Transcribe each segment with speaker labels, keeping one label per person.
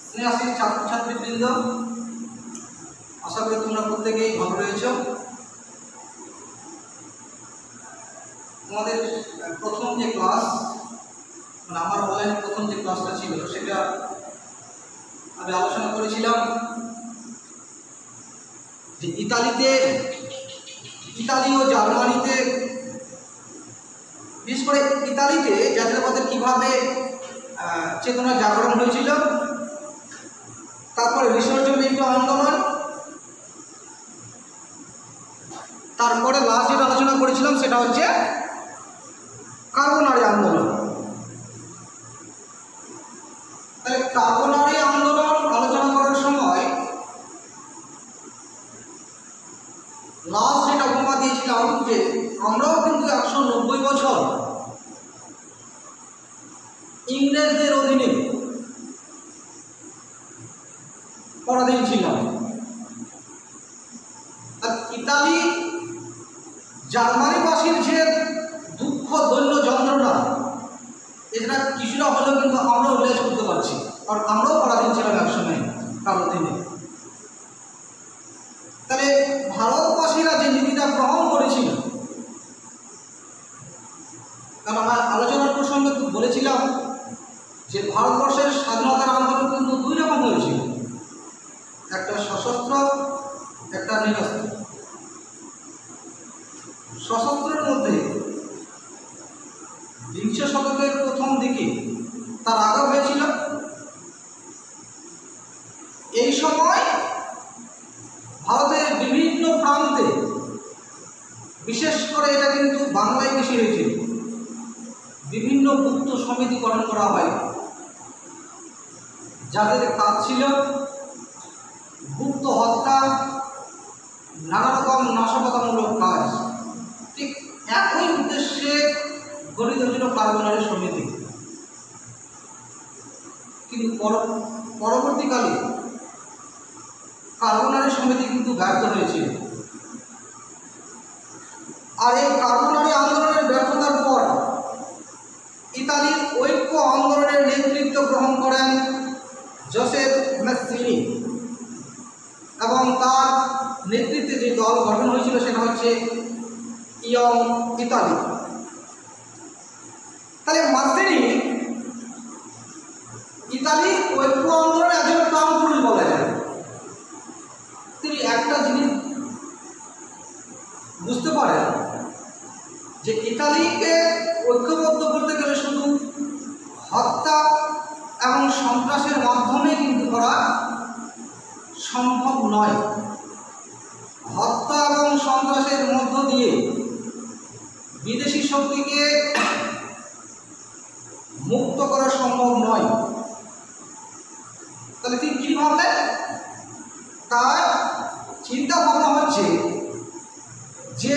Speaker 1: স্নেহাশীল ছাত্রছাত্রীবৃন্দ, আশা করি তোমরা প্রত্যেকেই ভালো রয়েছ। তোমাদের প্রথম যে ক্লাস, মানে আমার অনলাইন প্রথম যে ক্লাসটা ছিল, সেটা আমি আলোচনা করেছিলাম যে ইতালি ও জার্মানিতে, বিশেষ করে ইতালিতে জাতীয়তাবাদের কীভাবে চেতনা জাগরণ হয়েছিল, তারপরে রিসর্জমেন্ট আন্দোলন, তারপরে লাস্ট যেটা আলোচনা করেছিলাম সেটা হচ্ছে কার্বোনারি আন্দোলন। তাহলে কার্বোনারি আন্দোলন আলোচনা করার সময় লাস্ট যেটা উপমা দিয়েছিলাম যে আমরাও কিন্তু 190 বছর ইংরেজদের অধীনে পরাধীন ছিলাম। আর ইতালি জার্মানিবাসীর যে দুঃখ, দৈন্য, যন্ত্রণা, এটা কিছুটা হলেও কিন্তু আমরা উল্লেখ করতে পারছি, কারণ আমরাও পরাধীন ছিলাম একসময় কারো দিনে। তাহলে ভারতবাসীরা যে নীতিটা গ্রহণ করেছিল, কারণ আমার আলোচনার প্রসঙ্গে বলেছিলাম যে ভারতবর্ষের স্বাধীনতার আন্দোলন কিন্তু দুই রকম হয়েছিল, একটা সশস্ত্র, একটা নিরস্ত্র। সশস্ত্রের মধ্যে বিংশ শতকের প্রথম দিকে, তার আগে হয়েছিল। এই সময় ভারতের বিভিন্ন প্রান্তে, বিশেষ করে এটা কিন্তু বাংলায় বেশি হয়েছিল, বিভিন্ন গুপ্ত সমিতি গঠন করা হয়, যাদের কাজ ছিল গুপ্ত হত্যা, নানা রকম নাশকতামূলক কাজ। ঠিক একই উদ্দেশ্যে গঠিত ছিল কার্বোনারি সমিতি। কিন্তু পরবর্তীকালে কার্বোনারি সমিতি কিন্তু ব্যর্থ হয়েছিল। আর এই কার্বোনারি আন্দোলনের ব্যর্থতার পর ইতালির ঐক্য আন্দোলনের নেতৃত্ব গ্রহণ করেন জোসেফ ম্যাসিনি, এবং তার নেতৃত্বে যে দল গঠন হয়েছিল সেটা হচ্ছে ইয়ং ইতালি। তাহলে ম্যাসিনি ইতালি ঐক্য আন্দোলনের একজন প্রাণপুরুষ বলা যায়। তিনি একটা জিনিস বুঝতে পারেন যে ইতালিকে ঐক্যবদ্ধ করতে গেলে শুধু হত্যা এবং সন্ত্রাসের মাধ্যমে কিন্তু করা সম্ভব নয়। হত্যা এবং সন্ত্রাসের মধ্য দিয়ে বিদেশি শক্তিকে মুক্ত করা সম্ভব নয়। তাহলে তিনি কী ভাবলেন? তার চিন্তা ভাবনা হচ্ছে যে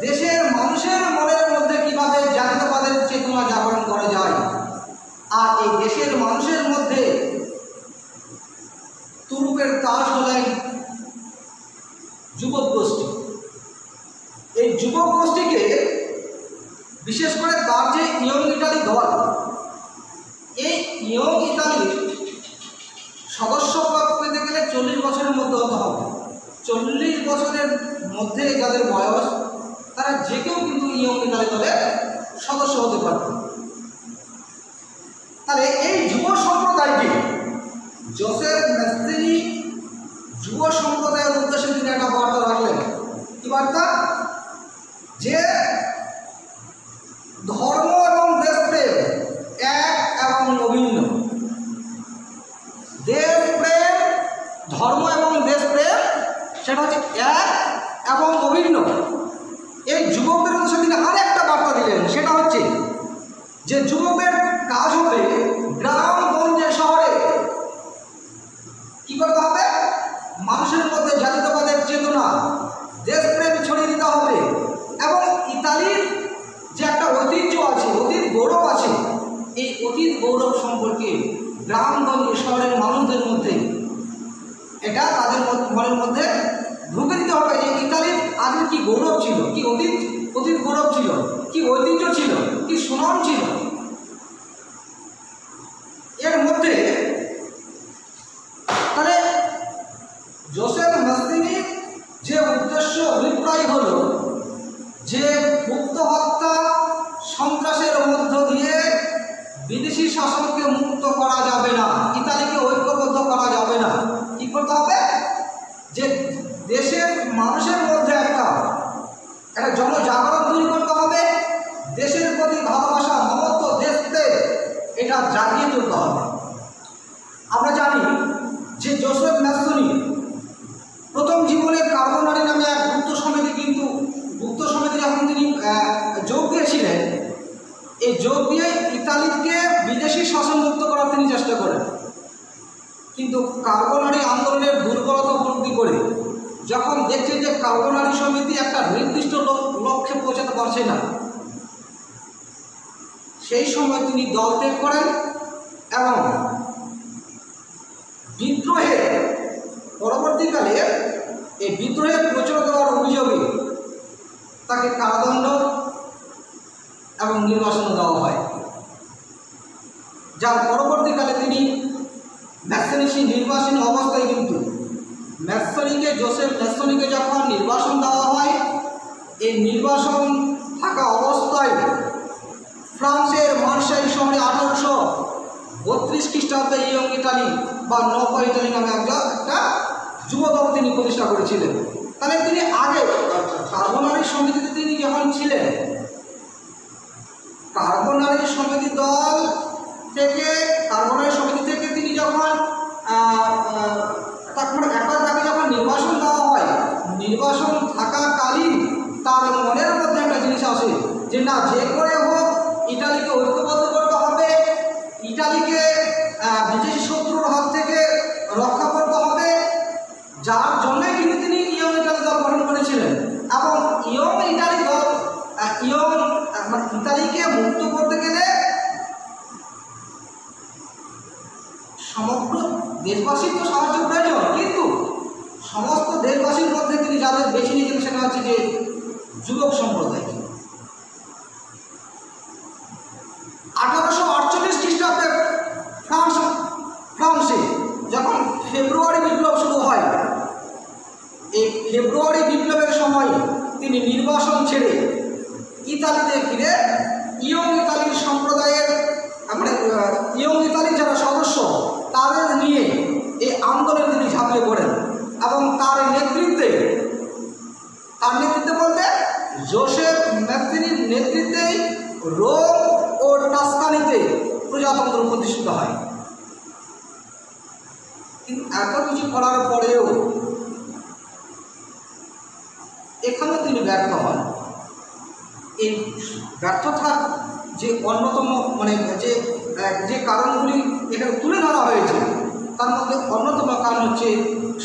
Speaker 1: দেশের মানুষের মনের মধ্যে কীভাবে জাতীয়তাবাদের চেতনা জাগরণ করা যায়। আর এই দেশের মানুষের মধ্যে তুরুপের তাস হলেন যুবক গোষ্ঠী। এই যুবক গোষ্ঠীকে, বিশেষ করে তার যে ইয়ং ইতালি দল, এই ইয়ং ইতালির সদস্য পেতে গেলে 40 বছরের মধ্যে হতে হবে। 40 বছরের মধ্যে যাদের বয়স, তারা যে কেউ কিন্তু ইয়ং ইতালি দলের সদস্য হতে পারত। তাহলে এই যুব সম্প্রদায়কে জোসেফ ম্যাসিনি যুব সম্প্রদায়ের উদ্দেশ্যে তিনি একটা বার্তা রাখলেন। কি বার্তা? যে ধর্ম এবং দেশপ্রেম এক এবং অভিন্ন। দেশপ্রেম, ধর্ম এবং দেশপ্রেম সেটা হচ্ছে এক এবং অভিন্ন। এই যুবকদের উদ্দেশ্যে তিনি আরেকটা বার্তা দিলেন, সেটা হচ্ছে যে যুবকের কাজ হবে গ্রাম, গঞ্জে, শহরে কি করতে হবে? মানুষের মধ্যে জাতীয়তাবাদের চেতনা, দেশপ্রেম ছড়িয়ে দিতে হবে। এবং ইতালির যে একটা ঐতিহ্য আছে, অতীত গৌরব আছে, এই অতীত গৌরব সম্পর্কে গ্রামগঞ্জে, শহরের মানুষদের মধ্যে এটা তাদের মনের মধ্যে ঢুকে দিতে হবে যে ইতালির আগে কি গৌরব ছিল, কি অতীত গৌরব ছিল, কি ঐতিহ্য ছিল, কি সুনাম ছিল। শাসনকে মুক্ত করা যাবে না, ইতালিকে ঐক্যবদ্ধ করা যাবে না। কি করতে হবে? যে দেশের মানুষের মধ্যে একটা জনজাগরণ তৈরি করতে হবে, দেশের প্রতি ভালোবাসা, মমত্ব, দেশপ্রেম এটা জাগিয়ে তুলতে হবে। আমরা জানি যে জোসেফ ম্যাসোনি প্রথম জীবনে কার্বোনারি নামে এক গুপ্ত সমিতি যখন তিনি যোগ দিয়েছিলেন, এই যোগ দিয়ে ইতালিকে বিদেশি শাসনমুক্ত করার তিনি চেষ্টা করেন। কিন্তু কার্বোনারি আন্দোলনের দুর্বলতা উপলব্ধি করে যখন দেখছেন যে কার্বোনারি সমিতি একটা নির্দিষ্ট লক্ষ্যে পৌঁছাতে পারছে না, সেই সময় তিনি দল ত্যাগ করেন এবং বিদ্রোহের পরবর্তীকালে এই বিদ্রোহের প্রচলন দেওয়ার অভিযোগে তাকে কারাদণ্ড এবং নির্বাসন দেওয়া হয়, যার পরবর্তীকালে তিনি ম্যাসোনি নির্বাসন অবস্থায় কিন্তু জোসেফ ম্যাসোনিকে যখন নির্বাসন দেওয়া হয়, এই নির্বাসন থাকা অবস্থায় ফ্রান্সের মার্সাইল শহরে 1832 খ্রিস্টাব্দে ইয়ং ইতালি বা নব ইতালি নামে একটা যুবদল তিনি প্রতিষ্ঠা করেছিলেন। তাহলে তিনি আগে কার্বোনারি সমিতিতে তিনি যখন ছিলেন, কার্বোনারি সমিতি থেকে তিনি যখন তাকে যখন নির্বাসন দেওয়া হয়, নির্বাসন থাকাকালীন তার মনের মধ্যে একটা জিনিস আসে যে না, যে করে হোক ইতালিকে ঐক্যবদ্ধ করতে হবে, ইতালিকে বিদেশি শত্রুর হাত থেকে রক্ষা করতে হবে, যার জন্যই কিন্তু তিনি ইয়ং ইতালি দল গঠন করেছিলেন। এবং ইতালিকে মুক্ত করতে গেলে সমগ্র দেশবাসীর তো সাহায্য প্রয়োজন, কিন্তু সমস্ত দেশবাসীর মধ্যে তিনি যাদের বেছে নিয়েছেন সেটা হচ্ছে যে যুবক সম্প্রদায়। 1848 খ্রিস্টাব্দে ফ্রান্সে যখন ফেব্রুয়ারি বিপ্লব শুরু হয়, এই ফেব্রুয়ারি বিপ্লবের সময় তিনি নির্বাসন ছেড়ে ইতালিতে ফিরে ইয়ং ইতালির সম্প্রদায়ের ইয়ং ইতালির যারা সদস্য তাদের নিয়ে এই আন্দোলনে তিনি ঝাঁপিয়ে পড়েন এবং তার নেতৃত্বে বলতে জোসেফ ম্যাসোনির নেতৃত্বেই রোম ও টাস্কানিতে প্রজাতন্ত্র প্রতিষ্ঠিত হয়। কিন্তু এত কিছু করার পরেও এখানে তিনি ব্যর্থ হন। এই ব্যর্থতার যে অন্যতম যে কারণগুলি এখানে তুলে ধরা হয়েছে, তার মধ্যে অন্যতম কারণ হচ্ছে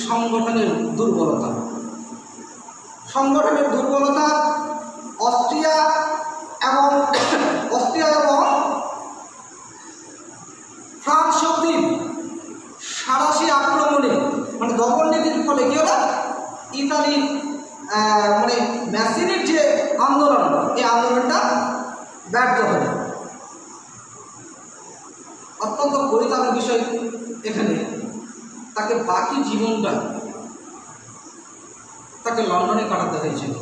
Speaker 1: সংগঠনের দুর্বলতা। অস্ট্রিয়া এবং ফ্রান্স শক্তির সাঁড়াশি আক্রমণে দমন নীতির ফলে কি হলো, ইতালির ম্যাসোনির যে আন্দোলন, এই আন্দোলনটা ব্যর্থ হল। অত্যন্ত পরিতাপের বিষয় এখানে তাকে বাকি জীবনটা তাকে লন্ডনে কাটাতে হয়েছিল।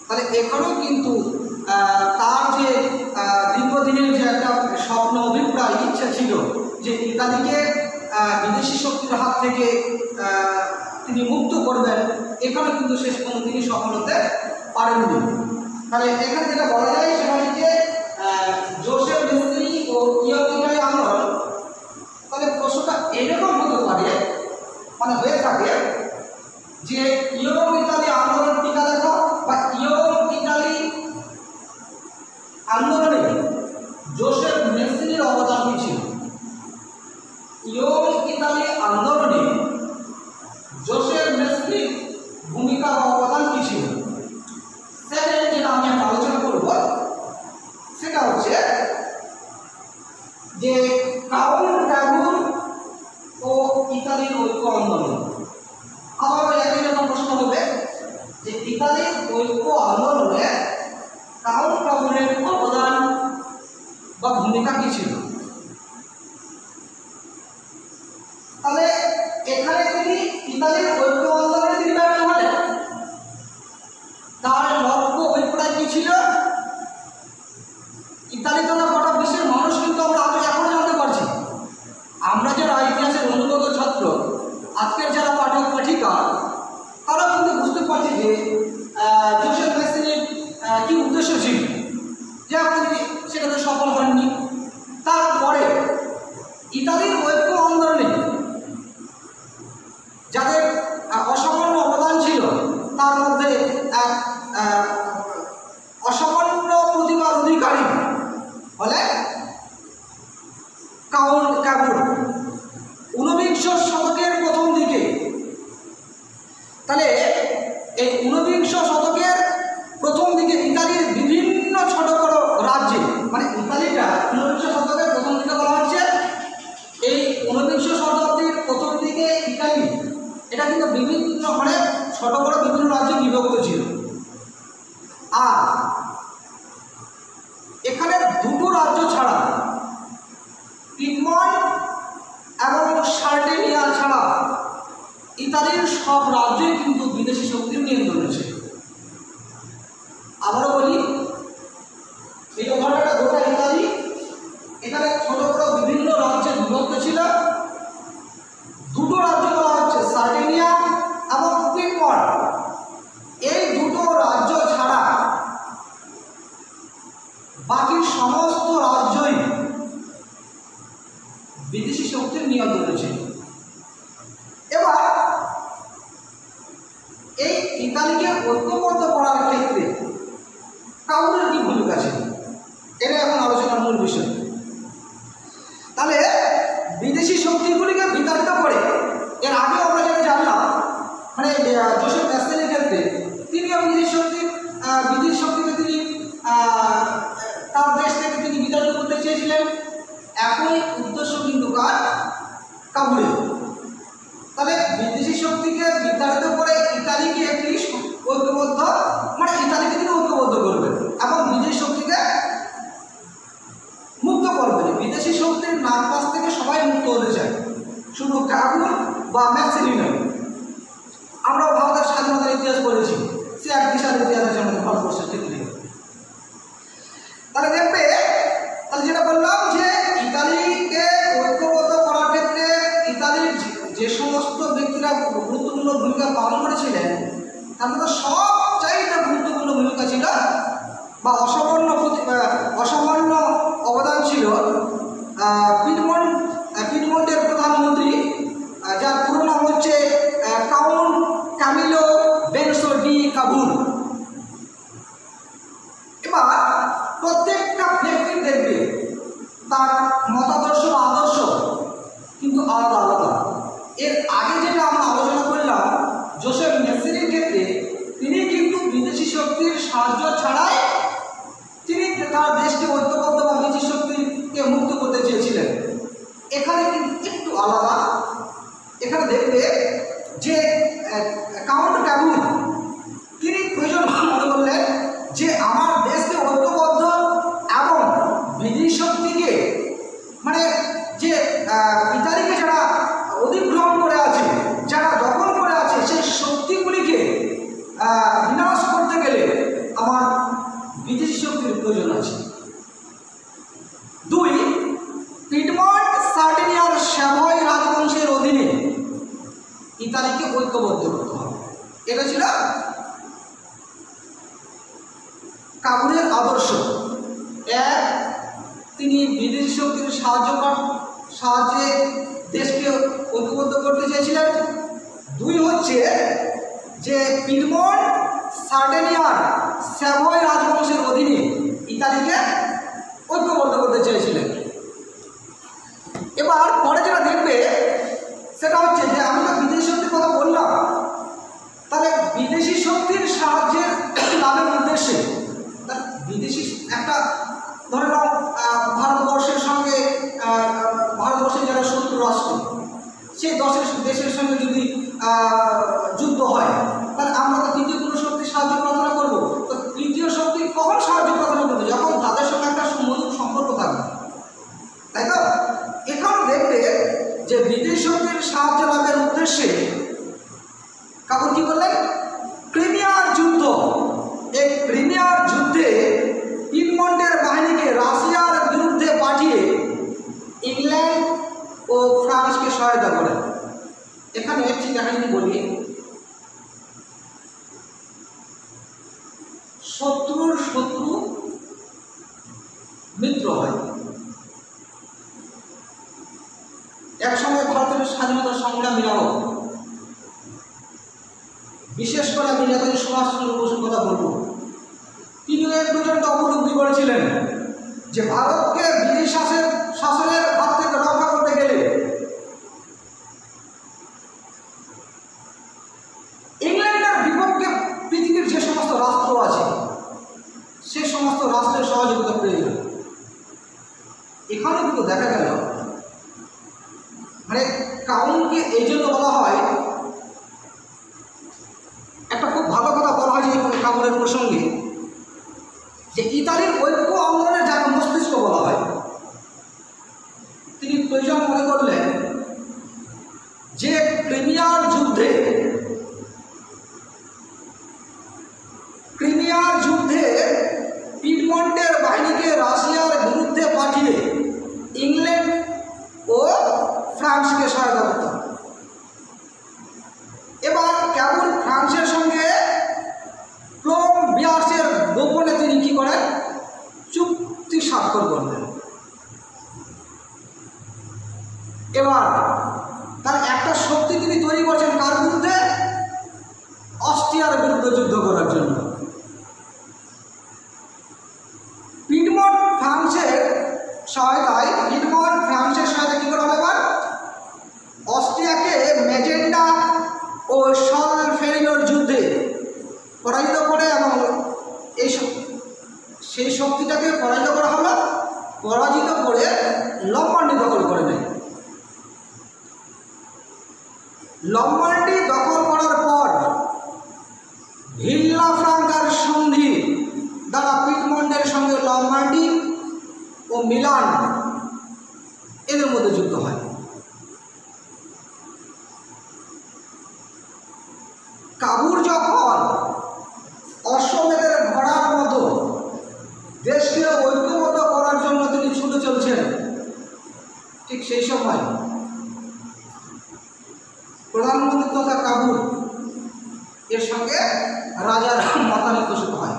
Speaker 1: তাহলে এখানেও কিন্তু তার যে দীর্ঘদিনের যে একটা স্বপ্ন, অভিপ্রায়, ইচ্ছা ছিল যে ইতালিকে বিদেশি শক্তির হাত থেকে তিনি মুক্ত করবেন, এখানে কিন্তু শেষ পর্যন্ত তিনি সফল হতে পারেননি। তাহলে এখানে যেটা বলা যায় সেটা হচ্ছে জোসেফ ম্যাসোনি ও ইয়ং ইতালি আন্দোলন। তাহলে প্রশ্নটা এরকম হতে পারে, হয়ে থাকে যে ইয়ং ইতালি আন্দোলন টিকা লেখা বা ইয়ং ইতালি আন্দোলনে জোসেফ ম্যাসোনির অবদান কি ছিল? ইয়ং ইতালি আন্দোলনে জোসেফ ম্যাসোনির ভূমিকা বা অবদান কি ছিল? সেকেন্ড যেটা আমি আলোচনা করব সেটা হচ্ছে যে কাউন্ট ড্রাগুন ও ইতালির ঐক্য আন্দোলন। আবার একই রকম প্রশ্ন হবে যে ইতালির ঐক্য আন্দোলনে কাউন্ট ড্রাগুনের অবদান বা ভূমিকা কি ছিল? তাহলে এখানে তিনি ইতালির ঐক্য আন্দোলনে তিনি ব্যর্থ হলেন। তার লক্ষ্য অভিপ্রায় কি ছিল? ইতালি তো না, গোটা বিশ্বের মানুষ কিন্তু আমরা এখন যে জোসেফ ম্যাসিনির কি উদ্দেশ্য ছিল, যে তিনি সেটাতে সফল হননি। তারপরে ইতালির ঐক্য আন্দোলনে যাদের অসামান্য অবদান ছিল, তার মধ্যে এক অসামান্য প্রতিভার অধিকারী হলে কাউন্ট ক্যাবুর। 19বিংশ শতকের প্রথম দিকে, তাহলে এই 19বিংশ শতকের প্রথম দিকে ইতালির বিভিন্ন ছোট বড় রাজ্যে, মানে ইতালিটা 19বিংশ শতকের প্রথম দিকে বলা হচ্ছে, এই 19বিংশ শতাব্দীর প্রথম দিকে ইতালি এটা কিন্তু বিভিন্ন মানে ছোট বড় বিভিন্ন রাজ্যে বিভক্ত ছিল। আর এখানে দুটো রাজ্য ছাড়া, পিডমন্ট এবং সার্ডিনিয়া ছাড়া ইতালির সব রাজ্যই কিন্তু বিদেশি শক্তির নিয়ন্ত্রণে ছিল। আবারও বলি, এই ওখানটা গোটা ইতালি, এখানে ছোট বড় বিভিন্ন রাজ্যে বিভক্ত ছিল। দুটো রাজ্য বলা হচ্ছে সার্ডিনিয়া এবং পিডমন্ট। এই দুটো রাজ্য ছাড়া বাকি সমস্ত রাজ্যই বিদেশি শক্তির নিয়ন্ত্রণে ছিল। এবার এই ইতালিকে ঐক্যবদ্ধ করার ক্ষেত্রে কাউন্টের কি ভূমিকা ছিল, এটা এখন আলোচনার মূল বিষয়। তাহলে বিদেশি শক্তিগুলিকে বিতাড়িত করে, এর আগেও আমরা যেটা জানলাম, মানে জোসেফ ম্যাসিনির ক্ষেত্রে তিনিও বিদেশি শক্তিকে তিনি তার দেশ থেকে তিনি বিতাড়িত করতে চেয়েছিলেন। একই উদ্দেশ্য কিন্তু কাবুলের। তবে বিদেশি শক্তিকে বিতাড়িত করে ইতালিকে একটি ঐক্যবদ্ধ, মানে ইতালিকে তিনি ঐক্যবদ্ধ করবেন এবং বিদেশি শক্তিকে মুক্ত করবেন। বিদেশি শক্তির নাগপাশ থেকে সবাই মুক্ত হতে চায়, শুধু কাবুল বা ম্যাসিনি নয়। আমরাও ভারতের স্বাধীনতার ইতিহাস পড়েছি, সে এক বিশাল ইতিহাস আছে আমাদের ভারতবর্ষের ক্ষেত্রে। তাহলে দেখবে, তাহলে যেটা বললাম যে ইতালিকে ঐক্যবদ্ধ করার ক্ষেত্রে ইতালির যে সমস্ত ব্যক্তিরা গুরুত্বপূর্ণ ভূমিকা পালন করেছিলেন, তার মধ্যে সবচাইতে গুরুত্বপূর্ণ ভূমিকা ছিল বা অসামান্য অবদান ছিল পিডমন্টের প্রধানমন্ত্রী, যার পুরো নাম হচ্ছে কাউন্ট ক্যামিলো বেনসো ডি কাবুল। এবার প্রত্যেকটা ব্যক্তি দেখবে তার মতাদর্শ বা আদর্শ কিন্তু আলাদা আলাদা। এর আগে যেটা আমরা আলোচনা করলাম, জোসেফ ম্যাসিনির ক্ষেত্রে তিনি কিন্তু বিদেশি শক্তির সাহায্য ছাড়াই তিনি তার দেশকে ঐক্যবদ্ধ বা বিদেশি শক্তিকে মুক্ত করতে চেয়েছিলেন। এখানে কিন্তু একটু আলাদা। এখানে দেখবে যে কাউন্ট ক্যাবুল তিনি প্রয়োজন মনে করলেন যে আমার দেশকে ঐক্যবদ্ধ এবং বিদেশি শক্তিকে, মানে যে ইতালিকে যারা অধিগ্রহণ করে আছে, যারা দখল করে আছে, সেই শক্তিগুলিকে বিনাশ করতে গেলে আমার বিদেশি শক্তির প্রয়োজন আছে। 2, পিডমন্ট সার্ডিনিয়ার স্যাভয় রাজবংশের অধীনে ইতালিকে ঐক্যবদ্ধ করতে হবে। এটা ছিল কাবুলের আদর্শ। 1, তিনি বিদেশি শক্তির সাহায্যে দেশকে ঐক্যবদ্ধ করতে চেয়েছিলেন। 2 হচ্ছে যে পিডমন্ট সার্ডিনিয়ার স্যাভয় রাজবংশের অধীনে ইতালিকে ঐক্যবদ্ধ করতে চেয়েছিলেন। এবার পরে যেটা দেখবে সেটা হচ্ছে যে আমি তো বিদেশি শক্তির কথা বললাম, তাহলে বিদেশি শক্তির সাহায্যের লাভের উদ্দেশ্যে বিদেশি একটা ধরে নাও ভারতবর্ষের সঙ্গে ভারতবর্ষের যারা শত্রু রাষ্ট্র, সেই দেশের সঙ্গে যদি যুদ্ধ হয়, তাহলে আমরা তো তৃতীয় কোনো শক্তির সাহায্য প্রার্থনা করবো। তো তৃতীয় শক্তি কখন সাহায্য প্রার্থনা করবে? যখন তাদের সঙ্গে একটা মধুর সম্পর্ক থাকবে, তাই তো? এখানে দেখবে যে বিদেশি শক্তির সাহায্য লাভের উদ্দেশ্যে কাবুল কি করলেন? ক্রিমিয়ার যুদ্ধ। এই ক্রিমিয়ার যুদ্ধে পিডমন্টের বাহিনীকে রাশিয়ার বিরুদ্ধে পাঠিয়ে ইংল্যান্ড ও ফ্রান্সকে সহায়তা করেন। এখানে ঠিক কাহিনী বলি, শত্রুর শত্রু মিত্র হয়। একসময় ভারতের স্বাধীনতা সংগ্রামীরাও, বিশেষ করে আমি নেতাজি সুভাষচন্দ্র বসুর কথা বলবো, তিনিও এক পর্যন্ত উপলব্ধি করেছিলেন যে ভারতকে ব্রিটিশ শাসনের হাত থেকে রক্ষা করতে গেলে ইংল্যান্ডের বিপক্ষে পৃথিবীর যে সমস্ত রাষ্ট্র আছে সে সমস্ত রাষ্ট্রের সহযোগিতা প্রয়োজন। এখানে কিন্তু দেখা গেল মানে কাউন্টকে এই জন্য বলা হয়, একটা খুব ভালো কথা বলা হয় যে কাউন্টের প্রসঙ্গে, যে ইতালির ঐক্য আন্দোলনের যাকে মস্তিষ্ক বলা হয়, তিনি প্রয়োজন মনে করলেন যে ক্রিমিয়ার যুদ্ধে পিডমন্টের বাহিনীকে রাশিয়ার বিরুদ্ধে পাঠিয়ে ইংল্যান্ড ও ফ্রান্সকে সহায়তা করতে হবে। এবার কেবল ফ্রান্সের সঙ্গে বিয়ার্সের গোপনে তিনি কি করেন, চুক্তি স্বাক্ষর করলেন। এবার তার একটা শক্তি তিনি তৈরি করছেন কার বিরুদ্ধে, অস্ট্রিয়ার বিরুদ্ধে যুদ্ধ করার জন্য। পিডমন্ট ফ্রান্সের সহায়তায় কি করা হবে, এবার অস্ট্রিয়াকে ম্যাজেন্টা ও সলফেরিনোর যুদ্ধে পরাজিত করে, এবং সেই শক্তিটাকে পরাজিত করা হলো, পরাজিত করে লম্বার্ডি দখল করে নেয়। লম্বার্ডি দখল করার পর ভিল্লাফ্রাঙ্কার সন্ধি দ্বারা পিডমন্টের সঙ্গে লম্বার্ডি ও মিলান এদের মধ্যে যুদ্ধ হয়। কাবুর যখন অশ্বমেধের ঘোড়ার মতো দেশকে ঐক্যবদ্ধ করার জন্য তিনি ছুটে চলছেন, ঠিক সেই সময় প্রধানমন্ত্রী তথা কাবুল এর সঙ্গে রাজার মতানৈক্য শুরু হয়।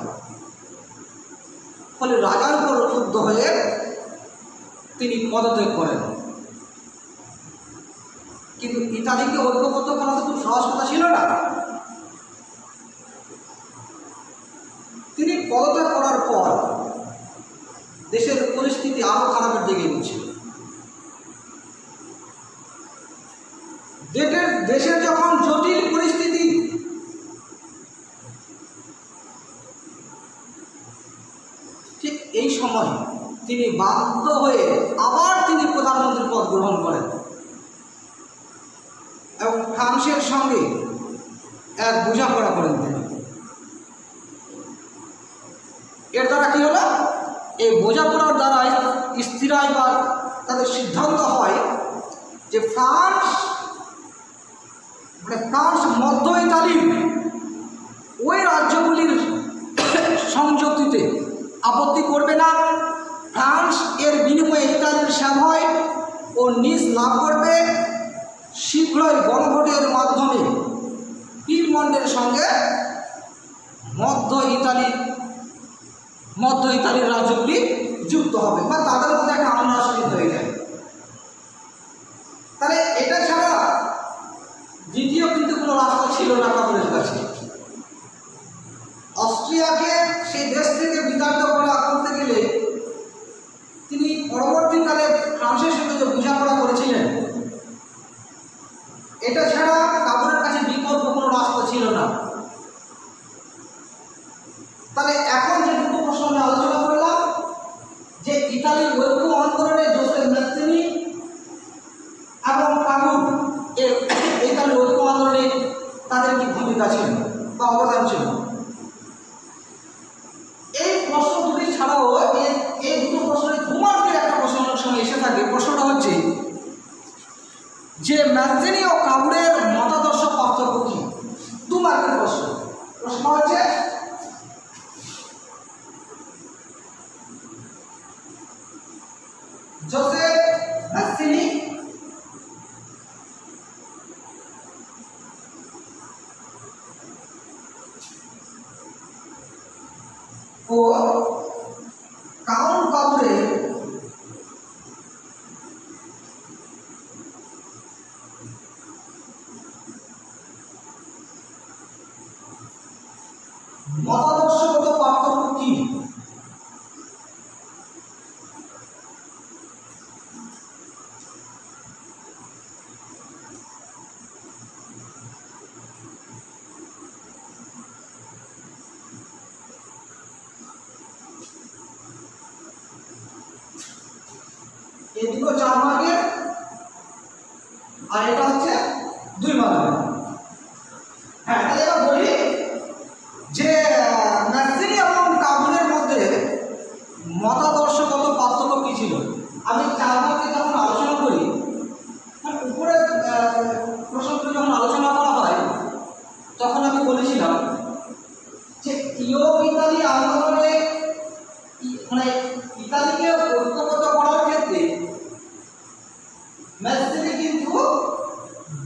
Speaker 1: ফলে রাজার উপর ক্ষুব্ধ হয়ে তিনি পদত্যাগ করেন। কিন্তু ইতালিকে ঐক্যবদ্ধ করা তো খুব সহজ কথা ছিল না। তিনি পদত্যাগ করার পর দেশের পরিস্থিতি আরো খারাপের দিকে এগিয়েছিল। দেশের যখন জটিল পরিস্থিতি, ঠিক এই সময় তিনি বাধ্য হয়ে আবার তিনি প্রধানমন্ত্রীর পদ গ্রহণ করেন এবং ফ্রান্সের সঙ্গে এক বোঝাপড়া করেন তিনি। এর দ্বারা কি হলো, এই বোঝাপড়ার দ্বারা স্থিরায় বা তাদের সিদ্ধান্ত হয় যে ফ্রান্স মধ্য ইতালির ওই রাজ্যগুলির সংযুক্তিতে আপত্তি করবে না। ফ্রান্স এর বিনিময়ে ইতালির সেবয় ও নিজ লাভ করবে। শীঘ্রই গণভোটের মাধ্যমে পিডমন্টের সঙ্গে মধ্য ইতালির রাজ্যগুলি যুক্ত হবে বা তাদের মধ্যে একটা আনুষ্ঠানিক হয়ে যায়। তাহলে এটা ছাড়া দ্বিতীয় কিন্তু কোনো রাস্তা ছিল না কাবুলের কাছে। অস্ট্রিয়াকে সেই দেশ থেকে বিতাড়িত করতে গেলে তিনি পরবর্তীকালে ফ্রান্সের সঙ্গে যে বোঝাপড়া করেছিলেন, এটা ছাড়া কাবুলের কাছে বিকল্প কোনো রাস্তা ছিল না। তাহলে এখন যে দুটো প্রশ্ন আমি আলোচনা করলাম, যে ইতালির ঐক্য আন্দোলনে জোসেফ ম্যাত্সিনি এবং কাবুল এর ইতালির ঐক্য আন্দোলনে তাদের কি ভূমিকা ছিল বা অবদান ছিল, এই প্রশ্ন দুটি ছাড়াও এই দুটো প্রশ্নের দুমার্কের একটা প্রশ্ন অনেক সময় এসে থাকে। প্রশ্নটা হচ্ছে যে ম্যাত্সিনি ও কাবুলের মতাদর্শ পার্থক্য কি? দুমার্কের প্রশ্ন হচ্ছে জোসেফ ম্যাত্সিনি ও কাউন কাবুরের মতাদর্শগত পার্থক্য কি? এই দুটো 4 মার্কের আর এটা হচ্ছে 2 মার্কের। হ্যাঁ, তাহলে এবার বলি যে ম্যাসিনি এবং কাবুলের মধ্যে মতাদর্শগত পার্থক্য কি ছিল। আমি 4 মার্কে যখন আলোচনা করি, উপরে প্রশ্নগুলো যখন আলোচনা করা হয় তখন আমি বলেছিলাম যে ইতালি আন্দোলনে মানে ইতালিকে ঐক্যবদ্ধ করার ক্ষেত্রে ম্যাসিনি কিন্তু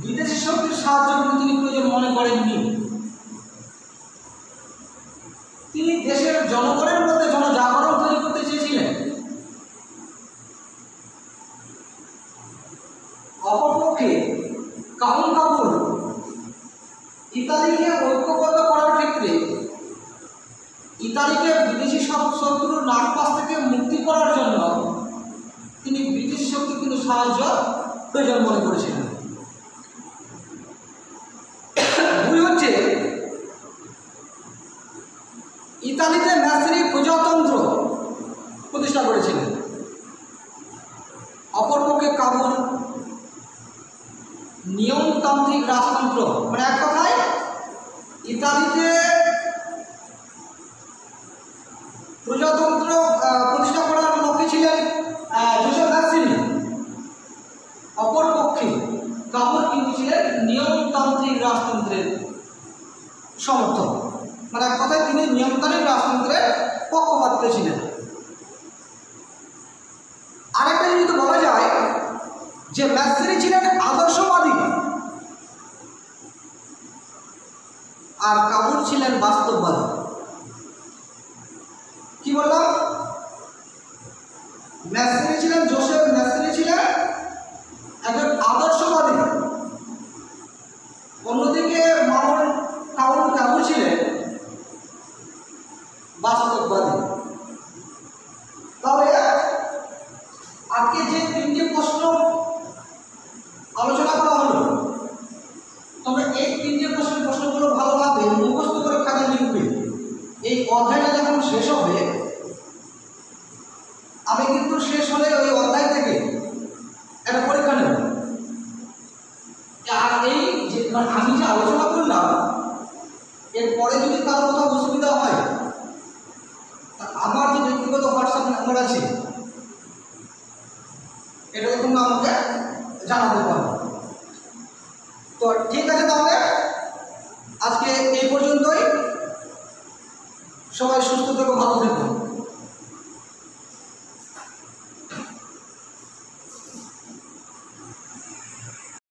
Speaker 1: বিদেশি শক্তির সাহায্য কিন্তু তিনি প্রয়োজন মনে করেননি। তিনি দেশের জনগণের মধ্যে জনজাগরণ তৈরি করতে চেয়েছিলেন। অপরপক্ষে কাউন কাবুল ইতালিকে ঐক্যবদ্ধ করার ক্ষেত্রে ইতালিকে বিদেশি শত্রুর নাগপাশ থেকে মুক্তি করার জন্য তিনি ব্রিটিশ শক্তি কিন্তু সাহায্য প্রয়োজন মনে করেছিলেন। 2 হচ্ছে ইতালিতে ম্যাসিনি প্রজাতন্ত্র প্রতিষ্ঠা করেছিলেন। অপরপক্ষে কাবুল নিয়মতান্ত্রিক রাজতন্ত্র, মানে এক কথায় ইতালিতে প্রজাতন্ত্র প্রতিষ্ঠা করার লক্ষ্যে ছিলেন জোসেফ ম্যাসিনি। অপরপক্ষে কাবুল কিন্তু ছিলেন নিয়মতান্ত্রিক রাজতন্ত্রের সমর্থক, মানে এক কথায় তিনি নিয়মতান্ত্রিক রাজতন্ত্রের পক্ষপাতিত্ব ছিলেন। আরেকটা জিনিস তো বলা যায় যে ম্যাসিনি ছিলেন আদর্শবাদী আর কাবুল ছিলেন বাস্তববাদী। কি বললাম? ম্যাসিনি ছিলেন জোসেফ ম্যাসিনি ছিলেন একজন আদর্শবাদী, অন্যদিকে কাবুল ছিলেন বাস্তববাদী। তবে আজকে যে 3টে প্রশ্ন আলোচনা করা হলো, তবে এই 3টে প্রশ্নগুলো ভালোভাবে মুখস্থ করে খাতায় লিখবে। এই অধ্যায়টা যখন শেষ হবে, আমি কিন্তু শেষ হলে ওই অধ্যায় থেকে একটা পরীক্ষা নেব। আর এই যে আমি যে আলোচনা করলাম, এরপরে যদি কারো কোথাও অসুবিধা হয়, আমার যে ব্যক্তিগত হোয়াটসঅ্যাপ নাম্বার আছে, এটা তোমরা আমাকে জানাতে পারো। তো ঠিক আছে, তাহলে আজকে এই পর্যন্তই। সবাই সুস্থ থেকো, ভালো থেকো।